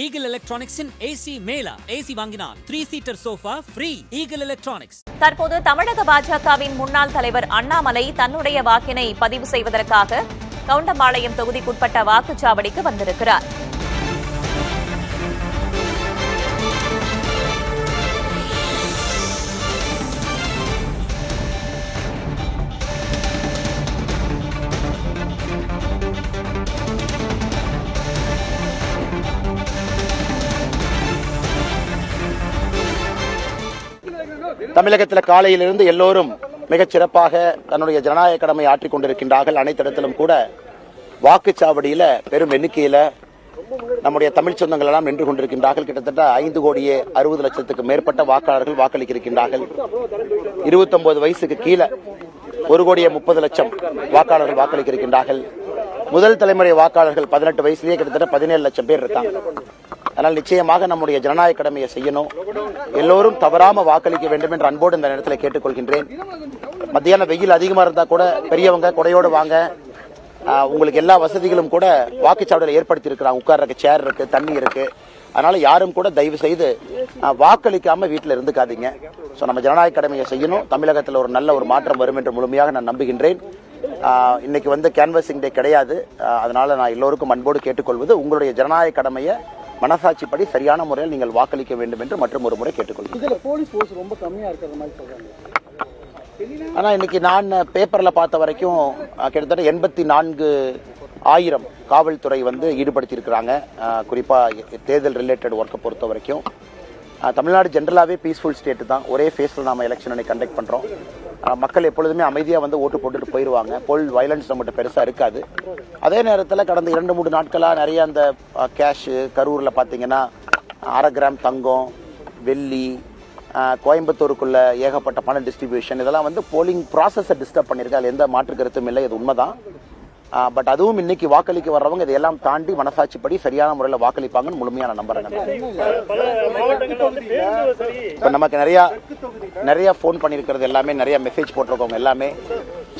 Eagle எலக்ட்ரானிக்ஸின் AC மேலா. AC வாங்கினால் 3-சீட்டர் sofa free. Eagle electronics. தற்போது தமிழக பாஜகவின் முன்னாள் தலைவர் அண்ணாமலை தன்னுடைய வாக்கினை பதிவு செய்வதற்காக கவுண்டம்பாளையம் தொகுதிக்குட்பட்ட வாக்குச்சாவடிக்கு வந்திருக்கிறார். தமிழகத்தில் காலையிலிருந்து எல்லோரும் மிகச் சிறப்பாக தன்னுடைய ஜனநாயக கடமை ஆற்றிக் கொண்டிருக்கின்றார்கள். அனைத்து இடத்திலும் கூட வாக்குச்சாவடியில பெரும் எண்ணிக்கையில நம்முடைய தமிழ் சொந்தங்கள் எல்லாம் நின்று கொண்டிருக்கின்றார்கள். கிட்டத்தட்ட 5,60,00,000 மேற்பட்ட வாக்காளர்கள் வாக்களிக்கின்றார்கள். 29 வயசுக்கு கீழே 1,30,00,000 வாக்காளர்கள் வாக்களிக்கின்றார்கள். முதல் தலைமுறை வாக்காளர்கள் 18 வயசுலேயே கிட்டத்தட்ட 17 லட்சம் பேர் இருக்காங்க. அதனால் நிச்சயமாக நம்முடைய ஜனநாயக கடமையை செய்யணும். எல்லோரும் தவறாம வாக்களிக்க வேண்டும் என்று அன்போடு இந்த நேரத்தில் கேட்டுக்கொள்கின்றேன். மத்தியான வெயில் அதிகமா இருந்தா கூட பெரியவங்க கொடையோடு வாங்க. உங்களுக்கு எல்லா வசதிகளும் கூட வாக்குச்சாவடியில் ஏற்படுத்தி இருக்கிறாங்க. உட்கார்றதுக்கு சேர் இருக்கு, தண்ணி இருக்கு. அதனால யாரும் கூட தயவு செய்து வாக்களிக்காம வீட்டில் இருந்துக்காதீங்க. ஸோ நம்ம ஜனநாயக கடமையை செய்யணும். தமிழகத்தில் ஒரு நல்ல ஒரு மாற்றம் வரும் என்று முழுமையாக நான் நம்புகின்றேன். இன்னைக்கு கேன்வசிங் டே கிடையாது. அதனால நான் எல்லோருக்கும் அன்போடு கேட்டுக்கொள்வது உங்களுடைய ஜனநாயக கடமையை மனசாட்சிப்படி சரியான முறையில் நீங்கள் வாக்களிக்க வேண்டும் என்று மற்றும் ஒரு முறை கேட்டுக்கொள்கிறேன். ஆனா இன்னைக்கு நான் பேப்பர்ல பார்த்த வரைக்கும் கிட்டத்தட்ட 84,000 காவல்துறை ஈடுபடுத்தி இருக்கிறாங்க. குறிப்பா தேர்தல் ரிலேட்டட் ஒர்க்கை பொறுத்த வரைக்கும் தமிழ்நாடு ஜென்ரலாவே பீஸ்ஃபுல் ஸ்டேட் தான். ஒரே ஃபேஸ்ல நாம எலெக்ஷனை கண்டக்ட் பண்றோம். மக்கள் எப்பொழுதுமே அமைதியா ஓட்டு போட்டுட்டு போயிருவாங்க. போல் வயலன்ஸ் நம்மகிட்ட பெருசா இருக்காது. அதே நேரத்தில் கடந்த 2-3 நாட்களா நிறைய அந்த கேஷ் கரூர்ல பாத்தீங்கன்னா 1/2 கிராம் தங்கம், வெள்ளி, கோயம்புத்தூருக்குள்ள ஏகப்பட்ட பண டிஸ்ட்ரிபியூஷன், இதெல்லாம் போலிங் ப்ராசஸை டிஸ்டர்ப் பண்ணிருக்கு. அது எந்த மாற்று கருத்தும் இல்லை, இது உண்மைதான். பட் அதுவும் இன்னைக்கு வாக்களிக்க வர்றவங்க இதையெல்லாம் தாண்டி மனசாட்சிப்படி சரியான முறையில் வாக்களிப்பாங்கன்னு முழுமையான நம்புறேன். இப்ப நமக்கு நிறைய போன் பண்ணிருக்கிறது எல்லாமே, நிறைய மெசேஜ் போட்டிருக்கவங்க எல்லாமே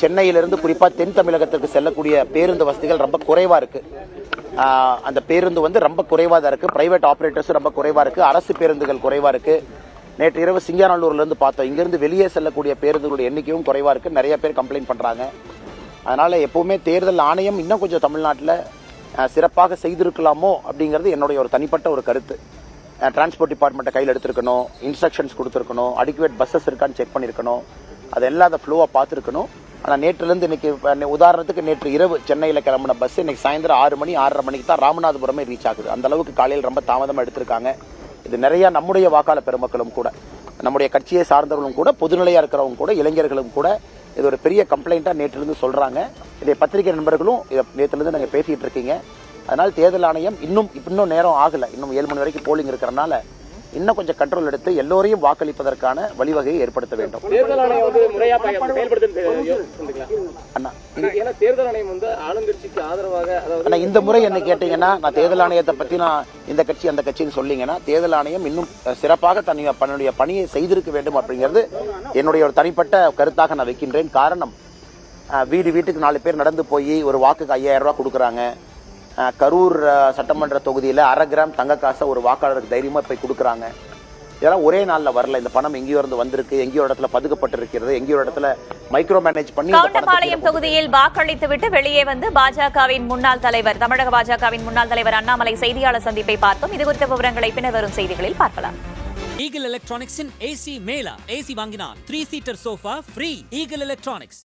சென்னையிலிருந்து குறிப்பா தென் தமிழகத்திற்கு செல்லக்கூடிய பேருந்து வசதிகள் ரொம்ப குறைவா இருக்கு. அந்த பேருந்து ரொம்ப குறைவா தான் இருக்கு. பிரைவேட் ஆபரேட்டர்ஸ் ரொம்ப குறைவா இருக்கு. அரசு பேருந்துகள் குறைவா இருக்கு. நேற்று இரவு சிங்காநல்லூர்ல இருந்து பார்த்தோம். இங்கிருந்து வெளியே செல்லக்கூடிய பேருந்துகளுடைய எண்ணிக்கையும் குறைவா இருக்கு. நிறைய பேர் கம்ப்ளைண்ட் பண்றாங்க. அதனால எப்பவுமே தேர்தல் ஆணையம் இன்னும் கொஞ்சம் தமிழ்நாட்டில் சிறப்பாக செய்திருக்கலாமோ அப்படிங்கிறது என்னுடைய ஒரு தனிப்பட்ட ஒரு கருத்து. டிரான்ஸ்போர்ட் டிபார்ட்மெண்ட்டை கையில் எடுத்திருக்கணும், இன்ஸ்ட்ரக்ஷன்ஸ் கொடுத்துருக்கணும், அடிக்குவேட் பஸ்ஸஸ் இருக்கான்னு செக் பண்ணியிருக்கணும், அதெல்லாம் அதை ஃப்ளோவாக பார்த்துருக்கணும். ஆனால் நேற்றுலேருந்து இன்னைக்கு உதாரணத்துக்கு நேற்று இரவு சென்னையில் கிளம்பின பஸ் இன்னைக்கு சாயந்தரம் 6 மணி 6:30 மணிக்கு தான் ராமநாதபுரமே ரீச் ஆகுது. அந்த அளவுக்கு காலையில் ரொம்ப தாமதமாக எடுத்திருக்காங்க. இது நிறைய நம்முடைய வாக்காளர் பெருமக்களும் கூட, நம்முடைய கட்சியை சார்ந்தவர்களும் கூட, பொதுநிலையா இருக்கிறவங்க கூட, இளைஞர்களும் கூட இது ஒரு பெரிய கம்ப்ளைண்டா நேற்றிலிருந்து சொல்றாங்க. இதை பத்திரிகை நண்பர்களும் இதை நேற்றிலிருந்து நாங்கள் பேசிட்டு இருக்கீங்க. அதனால தேர்தல் ஆணையம் இன்னும் நேரம் ஆகல. இன்னும் 7 மணி வரைக்கும் போலிங் இருக்கிறனால இன்னும் கொஞ்சம் கண்ட்ரோல் எடுத்து எல்லோரையும் வாக்களிப்பதற்கான வழிவகையை ஏற்படுத்த வேண்டும். இந்த முறை என்ன கேட்டீங்கன்னா, நான் தேர்தல் ஆணையத்தை பத்தி நான் இந்த கட்சி அந்த கட்சின்னு சொல்லீங்கன்னா, தேர்தல் ஆணையம் இன்னும் சிறப்பாக தன்னுடைய பணியை செய்திருக்க வேண்டும் அப்படிங்கிறது என்னுடைய ஒரு தனிப்பட்ட கருத்தாக நான் வைக்கின்றேன். காரணம், வீட்டுக்கு 4 பேர் நடந்து போய் ஒரு வாக்குக்கு 5,000 ரூபாய் கொடுக்கறாங்க. கரூர் சட்டமன்ற தொகுதியில் 1/2 கிராம் தங்க காசை ஒரு வாக்காளருக்கு தைரியமா போய் கொடுக்கறாங்க. இதெல்லாம் ஒரே நாள்ல வரல. இந்த பணம் எங்கேயோ இருந்து வந்திருக்கு, எங்கேயோ இடத்துல பதுக்கப்பட்டிருக்கிறது, எங்கேயோ இடத்துல மைக்ரோ மேனேஜ் பண்ணி. கவுண்டம்பாளையம் தொகுதியில் வாக்களித்துவிட்டு வெளியே பாஜகவின் முன்னாள் தலைவர், தமிழக பாஜகவின் முன்னாள் தலைவர் அண்ணாமலை செய்தியாளர் சந்திப்பை பார்த்தோம். இது குறித்த விவரங்களை பின்னர் வரும் செய்திகளில் பார்க்கலாம். ஈகிள் எலக்ட்ரானிக்ஸின் ஏசி மேலா. ஏசி வாங்கினால் 3-சீட்டர் சோஃபா ஃப்ரீ. Eagle electronics.